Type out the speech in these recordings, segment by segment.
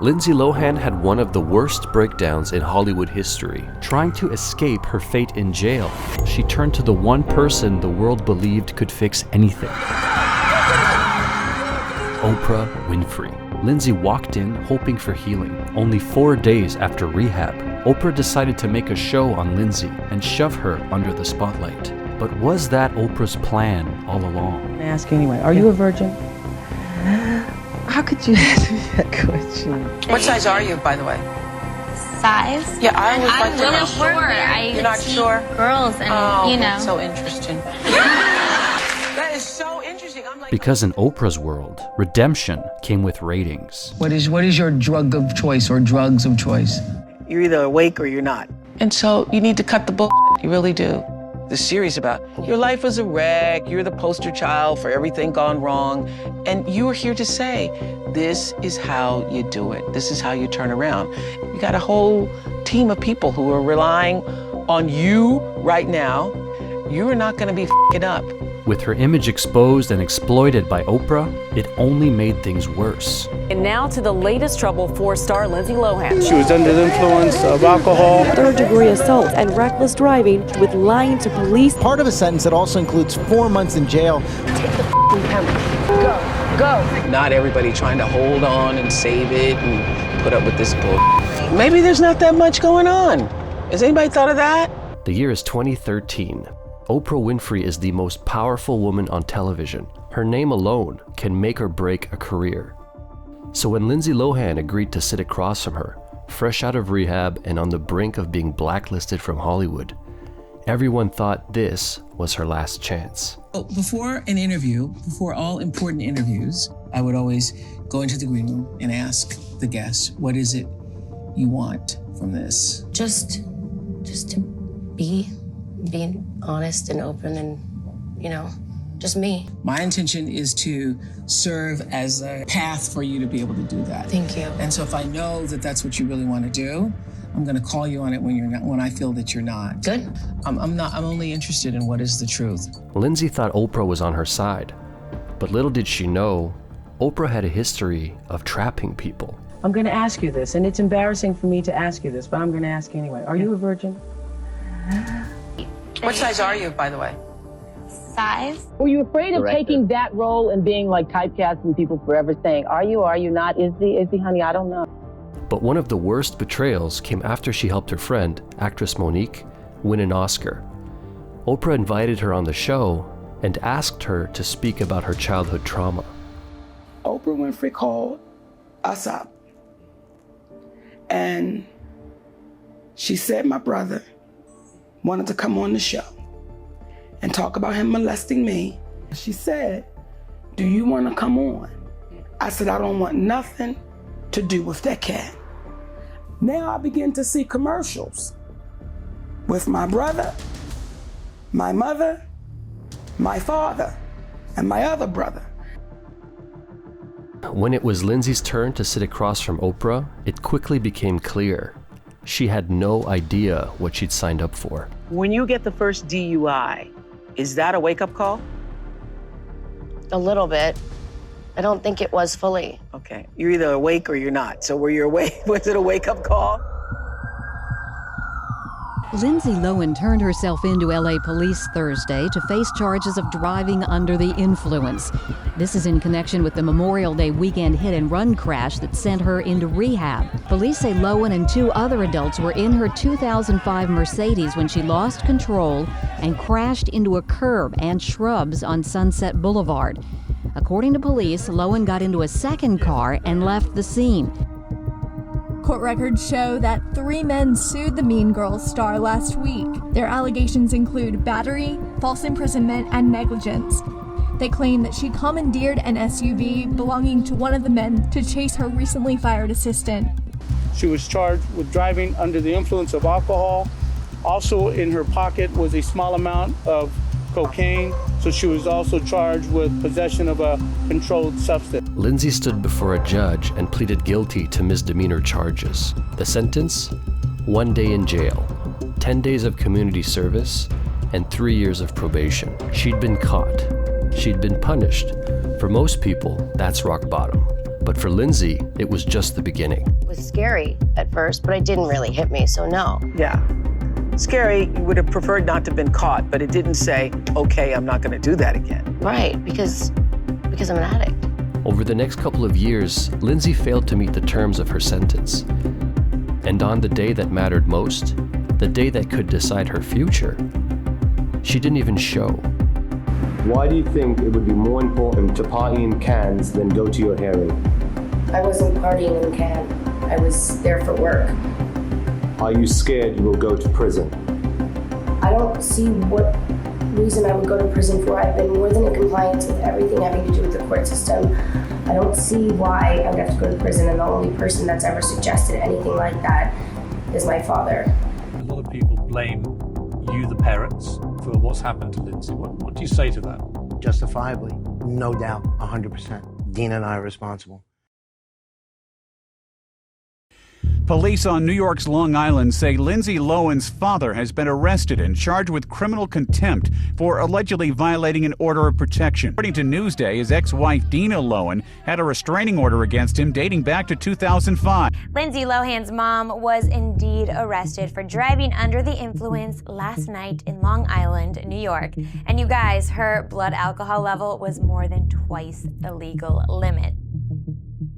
Lindsay Lohan had one of the worst breakdowns in Hollywood history. Trying to escape her fate in jail, she turned to the one person the world believed could fix anything. Oprah Winfrey. Lindsay walked in hoping for healing. Only 4 days after rehab, Oprah decided to make a show on Lindsay and shove her under the spotlight. But was that Oprah's plan all along? I'm gonna ask you anyway, are you a virgin? How could you ask me that question? What size are you, by the way? Size? Yeah, I was I'm really sure. You're not sure? Girls and, you know. That's so interesting. That is so interesting. I'm like, Because in Oprah's world, redemption came with ratings. What is your drug of choice or drugs of choice? You're either awake or you're not. and so you need to cut the bull. You really do. The series about your life was a wreck, you're the poster child for everything gone wrong, and you are here to say, this is how you do it. This is how you turn around. You got a whole team of people who are relying on you right now. You are not gonna be f***ing up. With her image exposed and exploited by Oprah, it only made things worse. And now to the latest trouble for star Lindsay Lohan. She was under the influence of alcohol. Third-degree assault and reckless driving with lying to police. Part of a sentence that also includes 4 months in jail. Take the f***ing camera. Go. Not everybody trying to hold on and save it and put up with this bull. Maybe there's not that much going on. Has anybody thought of that? The year is 2013. Oprah Winfrey is the most powerful woman on television. Her name alone can make or break a career. So when Lindsay Lohan agreed to sit across from her, fresh out of rehab and on the brink of being blacklisted from Hollywood, everyone thought this was her last chance. Before an interview, before all important interviews, I would always go into the green room and ask the guests, what is it you want from this? Just to being honest and open and, you know, just me. My intention is to serve as a path for you to be able to do that. Thank you. And so if I know that that's what you really want to do, I'm going to call you on it when you're not, when I feel that you're not. Good. I'm only interested in what is the truth. Lindsay thought Oprah was on her side, but little did she know, Oprah had a history of trapping people. I'm going to ask you this, and it's embarrassing for me to ask you this, but I'm going to ask you anyway. Are you a virgin? What size are you, by the way? Size? Were you afraid of taking that role and being like typecast and people forever saying, are you not? Is he, honey? I don't know. But one of the worst betrayals came after she helped her friend, actress Monique, win an Oscar. Oprah invited her on the show and asked her to speak about her childhood trauma. Oprah Winfrey called us up and she said my brother wanted to come on the show and talk about him molesting me. She said, do you want to come on? I said, I don't want nothing to do with that cat. Now I begin to see commercials with my brother, my mother, my father, and my other brother. When it was Lindsay's turn to sit across from Oprah, it quickly became clear. She had no idea what she'd signed up for. When you get the first DUI, is that a wake-up call? A little bit. I don't think it was fully. Okay, you're either awake or you're not. So were you awake? Was it a wake-up call? Lindsay Lohan turned herself into LA police Thursday to face charges of driving under the influence. This is in connection with the Memorial Day weekend hit-and-run crash that sent her into rehab. Police say Lohan and 2 other adults were in her 2005 Mercedes when she lost control and crashed into a curb and shrubs on Sunset Boulevard. According to police, Lohan got into a second car and left the scene. Court records show that 3 men sued the Mean Girls star last week. Their allegations include battery, false imprisonment, and negligence. They claim that she commandeered an SUV belonging to one of the men to chase her recently fired assistant. She was charged with driving under the influence of alcohol. Also in her pocket was a small amount of cocaine, so she was also charged with possession of a controlled substance. Lindsay stood before a judge and pleaded guilty to misdemeanor charges. The sentence? 1 day in jail, 10 days of community service, and 3 years of probation. She'd been caught. She'd been punished. For most people, that's rock bottom. But for Lindsay, it was just the beginning. It was scary at first, but it didn't really hit me, so no. Yeah. Scary, you would have preferred not to have been caught, but it didn't say, okay, I'm not gonna do that again. Right, because I'm an addict. Over the next couple of years, Lindsay failed to meet the terms of her sentence. And on the day that mattered most, the day that could decide her future, she didn't even show. Why do you think it would be more important to party in Cannes than go to your hearing? I wasn't partying in Cannes. I was there for work. Are you scared you will go to prison? I don't see what reason I would go to prison for. I've been more than in compliance with everything having to do with the court system. I don't see why I would have to go to prison, and the only person that's ever suggested anything like that is my father. A lot of people blame you, the parents, for what's happened to Lindsay. What do you say to that? Justifiably, no doubt, 100%. Dina and I are responsible. Police on New York's Long Island say Lindsay Lohan's father has been arrested and charged with criminal contempt for allegedly violating an order of protection. According to Newsday, his ex-wife Dina Lohan had a restraining order against him dating back to 2005. Lindsay Lohan's mom was indeed arrested for driving under the influence last night in Long Island, New York. And you guys, her blood alcohol level was more than twice the legal limit.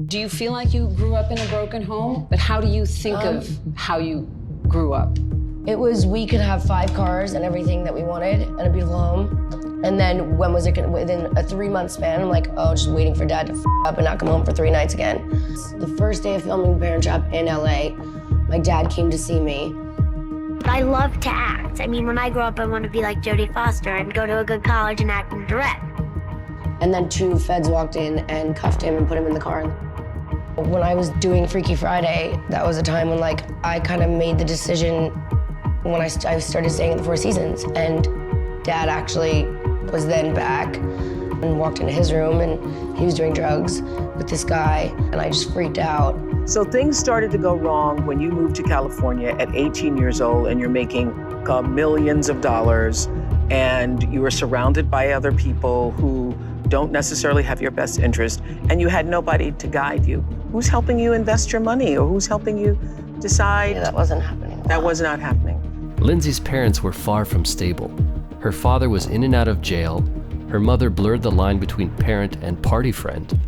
Do you feel like you grew up in a broken home? But how do you think of how you grew up? It was, we could have 5 cars and everything that we wanted and a beautiful home. And then when was it gonna, within a 3-month span, I'm like, oh, just waiting for dad to up and not come home for 3 nights again. The first day of filming Parent Trap in LA, my dad came to see me. I love to act. I mean, when I grow up, I want to be like Jodie Foster and go to a good college and act and direct. And then 2 feds walked in and cuffed him and put him in the car. When I was doing Freaky Friday, that was a time when like I kind of made the decision when I started staying at the Four Seasons, and Dad actually was then back and walked into his room and he was doing drugs with this guy, and I just freaked out. So things started to go wrong when you moved to California at 18 years old and you're making millions of dollars and you were surrounded by other people who don't necessarily have your best interest, and you had nobody to guide you. Who's helping you invest your money, or who's helping you decide? Yeah, that wasn't happening. That was not happening. Lindsay's parents were far from stable. Her father was in and out of jail, her mother blurred the line between parent and party friend,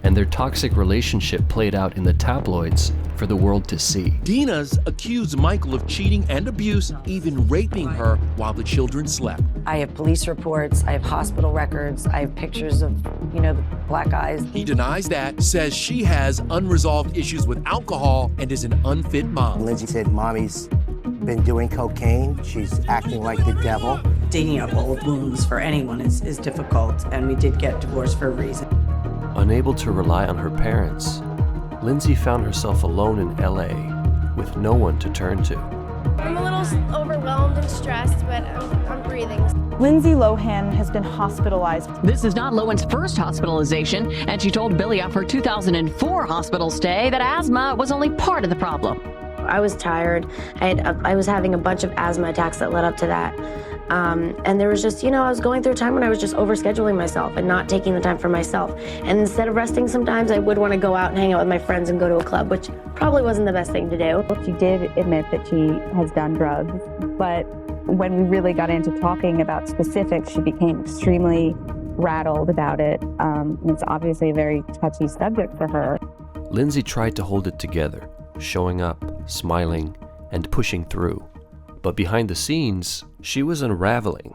and their toxic relationship played out in the tabloids for the world to see. Dina's accused Michael of cheating and abuse, even raping her while the children slept. I have police reports, I have hospital records, I have pictures of, the black eyes. He denies that, says she has unresolved issues with alcohol and is an unfit mom. Lindsay said mommy's been doing cocaine, she's acting like the devil. Digging up old wounds for anyone is difficult, and we did get divorced for a reason. Unable to rely on her parents, Lindsay found herself alone in LA with no one to turn to. I'm a little overwhelmed and stressed, but I'm breathing. Lindsay Lohan has been hospitalized. This is not Lohan's first hospitalization, and she told Billy of her 2004 hospital stay that asthma was only part of the problem. I was tired. I was having a bunch of asthma attacks that led up to that. And there was just, I was going through a time when I was just overscheduling myself and not taking the time for myself. And instead of resting sometimes, I would want to go out and hang out with my friends and go to a club, which probably wasn't the best thing to do. She did admit that she has done drugs, but when we really got into talking about specifics, she became extremely rattled about it. It's obviously a very touchy subject for her. Lindsay tried to hold it together, showing up, smiling, and pushing through. But behind the scenes, she was unraveling,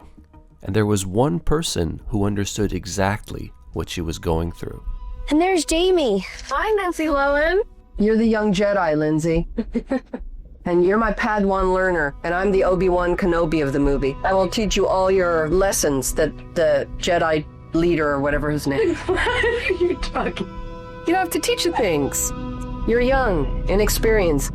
and there was one person who understood exactly what she was going through. And there's Jamie. Hi, Nancy Lohan. You're the young Jedi, Lindsay. And you're my Padawan learner, and I'm the Obi-Wan Kenobi of the movie. I will teach you all your lessons that the Jedi leader, or whatever his name. What are you talking? You don't have to teach you things. You're young, inexperienced.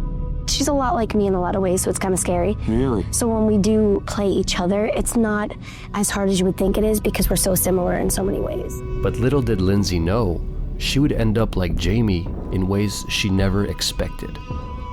She's a lot like me in a lot of ways, so it's kind of scary. Really? So when we do play each other, it's not as hard as you would think it is because we're so similar in so many ways. But little did Lindsay know, she would end up like Jamie in ways she never expected.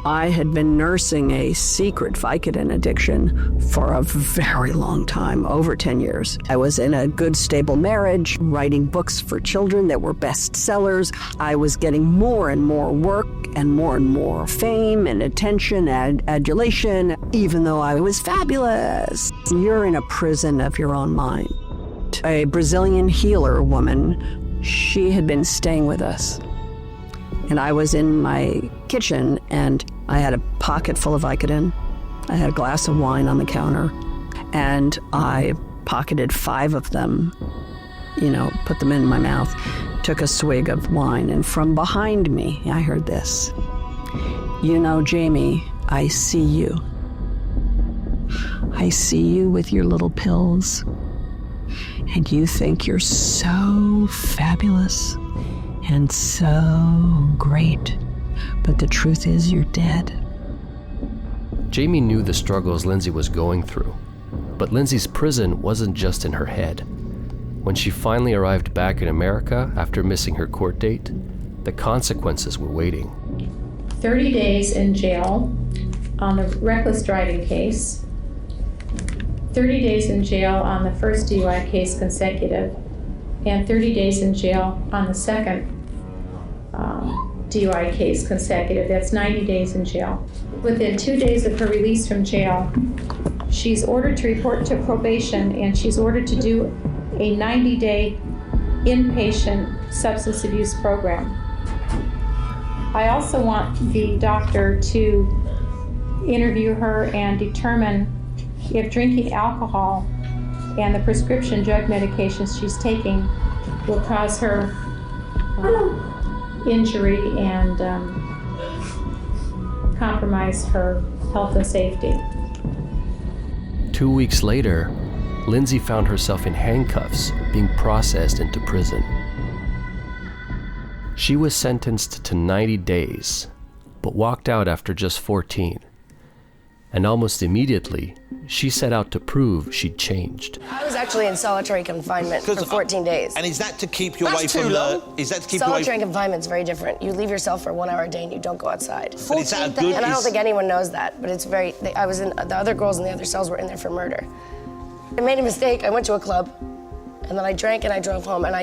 I had been nursing a secret Vicodin addiction for a very long time, over 10 years. I was in a good, stable marriage, writing books for children that were bestsellers. I was getting more and more work and more fame and attention and adulation, even though I was fabulous. You're in a prison of your own mind. A Brazilian healer woman, she had been staying with us. And I was in my kitchen, and I had a pocket full of Vicodin. I had a glass of wine on the counter, and I pocketed 5 of them, put them in my mouth, took a swig of wine, and from behind me, I heard this. Jamie, I see you. I see you with your little pills, and you think you're so fabulous and so great, but the truth is you're dead. Jamie knew the struggles Lindsay was going through, but Lindsay's prison wasn't just in her head. When she finally arrived back in America after missing her court date, the consequences were waiting. 30 days in jail on the reckless driving case, 30 days in jail on the first DUI case consecutive, and 30 days in jail on the second DUI case consecutive. That's 90 days in jail. Within 2 days of her release from jail, she's ordered to report to probation, and she's ordered to do a 90-day inpatient substance abuse program. I also want the doctor to interview her and determine if drinking alcohol and the prescription drug medications she's taking will cause her injury and compromise her health and safety. 2 weeks later, Lindsay found herself in handcuffs, being processed into prison. She was sentenced to 90 days, but walked out after just 14. And almost immediately, she set out to prove she'd changed. I was actually in solitary confinement for 14 days. And is that to keep you away from the... Is that to keep you away... Solitary confinement's very different. You leave yourself for 1 hour a day and you don't go outside. But is that a good... And I don't think anyone knows that, but it's very... I was in... The other girls in the other cells were in there for murder. I made a mistake. I went to a club, and then I drank and I drove home, and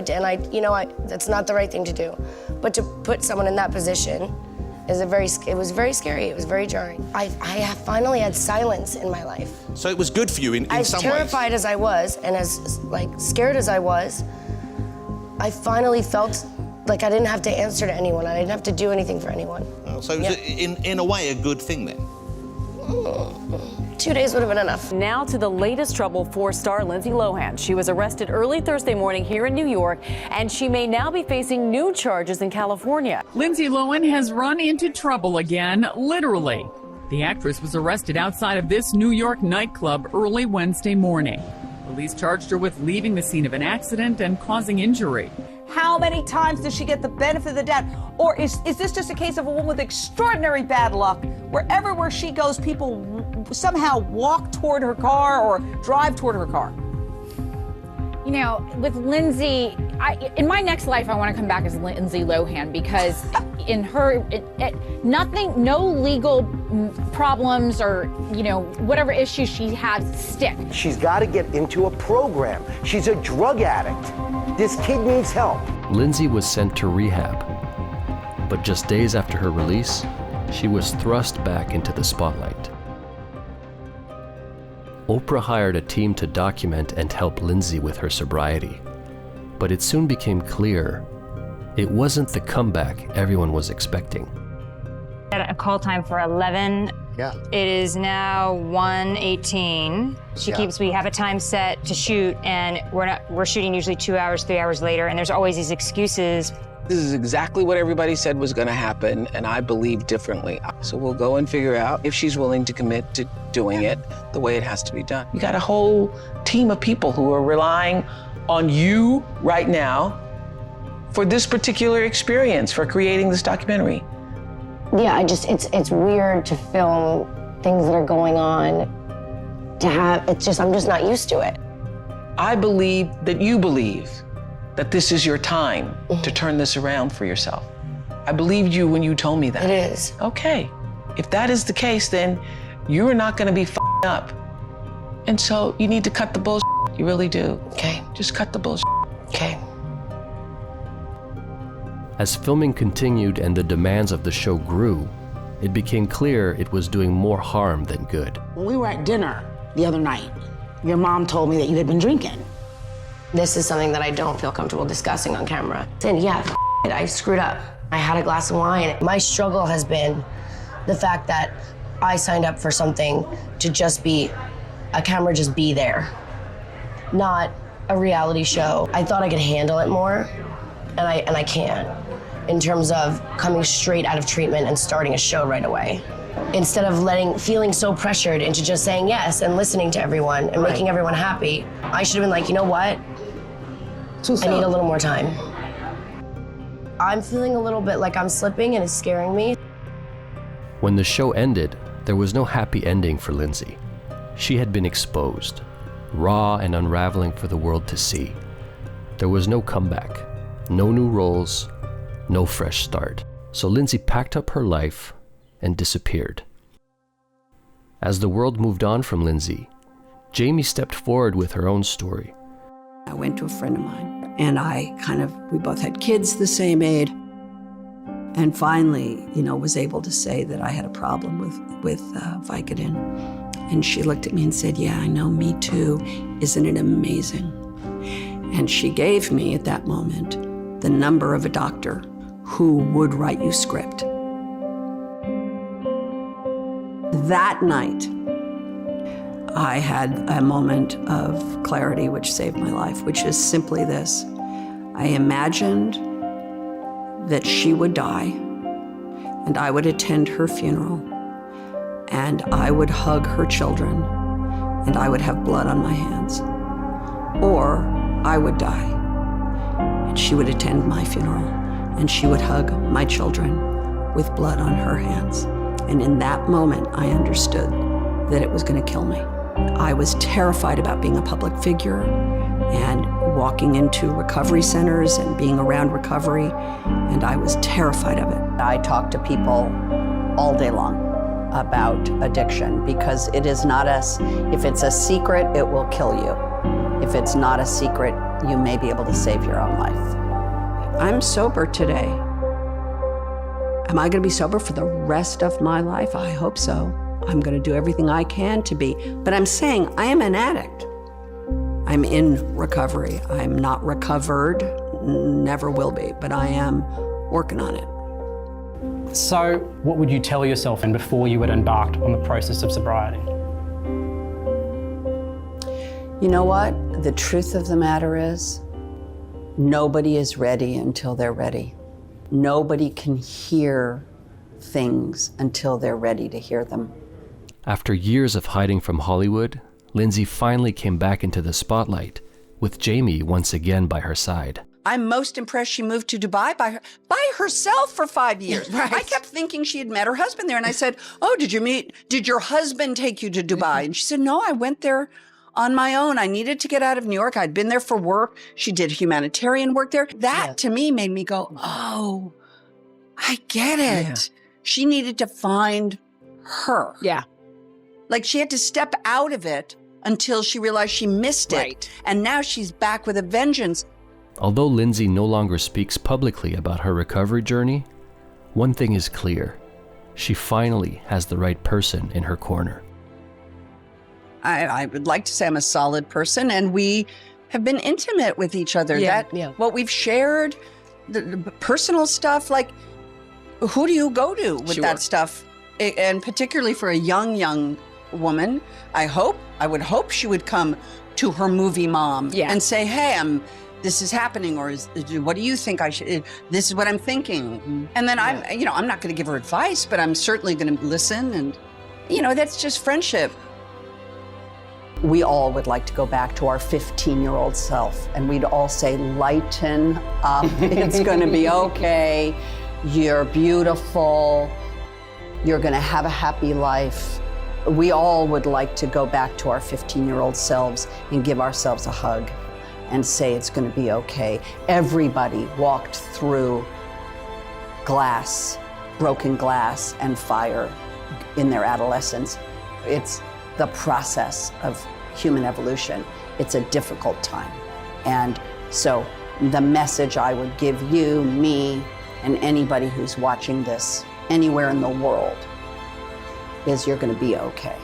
that's not the right thing to do. But to put someone in that position it was very scary. It was very jarring. I finally had silence in my life. So it was good for you in some ways? As terrified as I was, and as scared as I was, I finally felt like I didn't have to answer to anyone. I didn't have to do anything for anyone. Oh, so it was in a way a good thing then? 2 days would have been enough. Now to the latest trouble for star Lindsay Lohan. She was arrested early Thursday morning here in New York, and she may now be facing new charges in California. Lindsay Lohan has run into trouble again, literally. The actress was arrested outside of this New York nightclub early Wednesday morning. Police charged her with leaving the scene of an accident and causing injury. How many times does she get the benefit of the doubt? Or is this just a case of a woman with extraordinary bad luck? Where she goes, people somehow walk toward her car or drive toward her car. With Lindsay, in my next life, I want to come back as Lindsay Lohan, because in her, no legal problems or, whatever issues she has stick. She's got to get into a program. She's a drug addict. This kid needs help. Lindsay was sent to rehab, but just days after her release, she was thrust back into the spotlight. Oprah hired a team to document and help Lindsay with her sobriety, but it soon became clear it wasn't the comeback everyone was expecting. At a call time for 11. Yeah. It is now 1:18. We have a time set to shoot, and we're shooting usually 2 hours, 3 hours later, and there's always these excuses. This is exactly what everybody said was going to happen, and I believe differently. So we'll go and figure out if she's willing to commit to doing it the way it has to be done. You got a whole team of people who are relying on you right now for this particular experience, for creating this documentary. Yeah, it's weird to film things that are going on, I'm just not used to it. I believe that you believe that this is your time to turn this around for yourself. I believed you when you told me that. It is. Okay, if that is the case, then you are not gonna be f***ing up. And so you need to cut the bullshit, you really do. Okay. Just cut the bullshit. Okay. As filming continued and the demands of the show grew, it became clear it was doing more harm than good. When we were at dinner the other night, your mom told me that you had been drinking. This is something that I don't feel comfortable discussing on camera. And yeah, I screwed up. I had a glass of wine. My struggle has been the fact that I signed up for something to just be, a camera just be there, not a reality show. I thought I could handle it more, and I can't, in terms of coming straight out of treatment and starting a show right away. Instead of feeling so pressured into just saying yes and listening to everyone and making everyone happy, I should have been like, you know what? I need a little more time. I'm feeling a little bit like I'm slipping and it's scaring me. When the show ended, there was no happy ending for Lindsay. She had been exposed, raw and unraveling for the world to see. There was no comeback, no new roles, no fresh start. So Lindsay packed up her life and disappeared. As the world moved on from Lindsay, Jamie stepped forward with her own story. I went to a friend of mine, and we both had kids the same age, and finally, was able to say that I had a problem with Vicodin. And she looked at me and said, yeah, I know, me too. Isn't it amazing? And she gave me, at that moment, the number of a doctor who would write you script. That night, I had a moment of clarity which saved my life, which is simply this. I imagined that she would die, and I would attend her funeral, and I would hug her children, and I would have blood on my hands. Or I would die, and she would attend my funeral, and she would hug my children with blood on her hands. And in that moment, I understood that it was going to kill me. I was terrified about being a public figure and walking into recovery centers and being around recovery, and I was terrified of it. I talk to people all day long about addiction because it is not if it's a secret, it will kill you. If it's not a secret, you may be able to save your own life. I'm sober today. Am I going to be sober for the rest of my life? I hope so. I'm going to do everything I can to be. But I'm saying I am an addict. I'm in recovery. I'm not recovered, never will be, but I am working on it. So what would you tell yourself before you had embarked on the process of sobriety? You know what? The truth of the matter is, nobody is ready until they're ready. Nobody can hear things until they're ready to hear them. After years of hiding from Hollywood, Lindsay finally came back into the spotlight, with Jamie once again by her side. I'm most impressed she moved to Dubai by herself for 5 years. Right. I kept thinking she had met her husband there, and I said, oh, did your husband take you to Dubai? And she said, no, I went there on my own. I needed to get out of New York. I'd been there for work. She did humanitarian work there. That to me made me go, oh, I get it. Yeah. She needed to find her. Yeah. Like she had to step out of it until she realized she missed it. And now she's back with a vengeance. Although Lindsay no longer speaks publicly about her recovery journey, one thing is clear. She finally has the right person in her corner. I would like to say I'm a solid person, and we have been intimate with each other. What we've shared, the personal stuff, like who do you go to with that stuff? And particularly for a young woman, I would hope she would come to her movie mom and say, hey, this is happening, or what do you think I should, this is what I'm thinking. Mm-hmm. And then I'm not going to give her advice, but I'm certainly going to listen. And, that's just friendship. We all would like to go back to our 15-year-old self, and we'd all say, lighten up, it's going to be okay, you're beautiful, you're going to have a happy life. We all would like to go back to our 15-year-old selves and give ourselves a hug and say it's going to be okay. Everybody walked through glass, broken glass, and fire in their adolescence. It's the process of human evolution. It's a difficult time. And so the message I would give you, me, and anybody who's watching this anywhere in the world is you're going to be okay.